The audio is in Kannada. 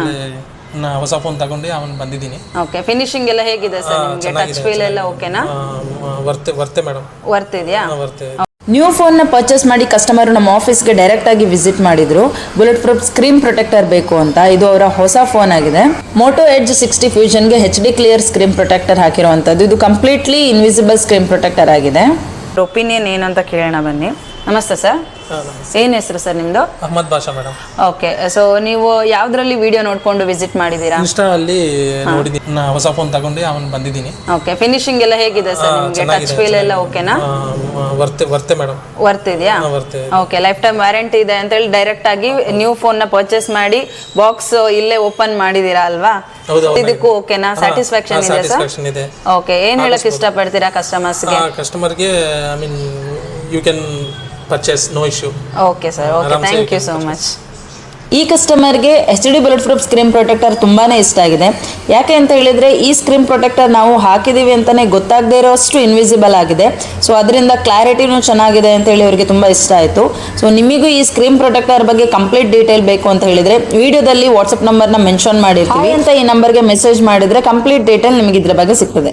ಒಳ್ಳೆ ಹೊಸ ಫೋನ್ ತಗೊಂಡು ಅವನು ಬಂದಿದ್ದೀನಿ. ಓಕೆ, ಫಿನಿಶಿಂಗ್ ಎಲ್ಲ ಹೇಗಿದೆ ಸರ್ ನಿಮಗೆ? ಟಚ್ ಫೀಲ್ ಎಲ್ಲ ಓಕೆನಾ? ವರ್ತೆ ಮೇಡಮ್. ವರ್ತ್ ಇದೆಯಾ? ನ್ಯೂ ಫೋನ್ನ ಪರ್ಚೇಸ್ ಮಾಡಿ ಕಸ್ಟಮರು ನಮ್ಮ ಆಫೀಸ್ಗೆ ಡೈರೆಕ್ಟಾಗಿ ವಿಸಿಟ್ ಮಾಡಿದರು. ಬುಲೆಟ್ ಪ್ರೂಫ್ ಸ್ಕ್ರೀನ್ ಪ್ರೊಟೆಕ್ಟರ್ ಬೇಕು ಅಂತ. ಇದು ಅವರ ಹೊಸ ಫೋನ್ ಆಗಿದೆ. ಮೋಟೋ ಎಡ್ಜ್ 60 ಫ್ಯೂಷನ್ಗೆ HD ಕ್ಲಿಯರ್ ಸ್ಕ್ರೀನ್ ಪ್ರೊಟೆಕ್ಟರ್ ಹಾಕಿರುವಂಥದ್ದು. ಇದು ಕಂಪ್ಲೀಟ್ಲಿ ಇನ್ವಿಸಿಬಲ್ ಸ್ಕ್ರೀನ್ ಪ್ರೊಟೆಕ್ಟರ್ ಆಗಿದೆ. ಒಪಿನಿಯನ್ ಏನಂತ ಕೇಳೋಣ ಬನ್ನಿ. ನಮಸ್ತೆ ಸರ್. ಏನು ಹೆಸರು ಸರ್ ನಿಮ್ಮದು? Ahmad Basha madam. Okay, so ನೀವು ಯಾವುದರಲ್ಲಿ ವಿಡಿಯೋ ನೋಡ್ಕೊಂಡು ವಿಸಿಟ್ ಮಾಡಿದ್ದೀರಾ? ಇನ್ಸ್ಟಾ ಅಲ್ಲಿ ನೋಡಿದ್ದೀನಿ. ಹೊಸ ಫೋನ್ ತಗೊಂಡು ಅವನು ಬಂದಿದ್ದೀನಿ. ಓಕೆ, ಫಿನಿಶಿಂಗ್ ಎಲ್ಲ ಹೇಗಿದೆ ಸರ್ ನಿಮಗೆ? ಟಚ್ ಫೀಲ್ ಎಲ್ಲ ಓಕೆನಾ? ವರ್ತೆ ಮೇಡಮ್. ವರ್ತ್ ಇದೆಯಾ? ಓಕೆ, ಲೈಫ್ ಟೈಮ್ ವ್ಯಾರಂಟಿ ಇದೆ ಅಂತ ಹೇಳಿ ಡೈರೆಕ್ಟ್ ಆಗಿ ನ್ಯೂ ಫೋನ್ ನ ಪರ್ಚೇಸ್ ಮಾಡಿ ಬಾಕ್ಸ್ ಇಲ್ಲೇ ಓಪನ್ ಮಾಡಿದೀರಾ ಅಲ್ವಾ? ಇದಕ್ಕೂ ಓಕೆನಾ? ಸ್ಯಾಟಿಸ್ಫ್ಯಾಕ್ಷನ್ ಇದೆ ಸರ್? ಓಕೆ, ಏನ್ ಹೇಳಕ್ ಇಷ್ಟಪಡ್ತೀರಾ ಕಸ್ಟಮರ್ಸ್ಗೆ? ಕಸ್ಟಮರ್ಗೆ I mean you can purchase, no issue. Okay sir, okay, thank you so much. ಈ ಕಸ್ಟಮರ್ಗೆ HD bullet proof screen protector ತುಂಬಾ ಇಷ್ಟ ಆಗಿದೆ. ಯಾಕೆ ಅಂತ ಹೇಳಿದರೆ ಈ ಸ್ಕ್ರೀನ್ ಪ್ರೊಟೆಕ್ಟರ್ ನಾವು ಹಾಕಿದ್ದೀವಿ ಅಂತಲೇ ಗೊತ್ತಾಗದೇ ಇರೋಷ್ಟು ಇನ್ವಿಸಿಬಲ್ ಆಗಿದೆ. ಸೊ ಅದರಿಂದ ಕ್ಲಾರಿಟಿನೂ ಚೆನ್ನಾಗಿದೆ ಅಂತ ಹೇಳಿ ಅವರಿಗೆ ತುಂಬ ಇಷ್ಟ ಆಯಿತು. ಸೊ ನಿಮಗೂ ಈ ಸ್ಕ್ರೀನ್ ಪ್ರೊಟೆಕ್ಟರ್ ಬಗ್ಗೆ ಕಂಪ್ಲೀಟ್ ಡೀಟೇಲ್ ಬೇಕು ಅಂತ ಹೇಳಿದರೆ ವಿಡಿಯೋದಲ್ಲಿ ವಾಟ್ಸಪ್ ನಂಬರ್ನ ಮೆನ್ಷನ್ ಮಾಡಿರ್ತೀವಿ ಅಂತ ಈ ನಂಬರ್ಗೆ ಮೆಸೇಜ್ ಮಾಡಿದರೆ ಕಂಪ್ಲೀಟ್ ಡೀಟೇಲ್ ನಿಮಗೆ ಇದ್ರ ಬಗ್ಗೆ ಸಿಗ್ತದೆ.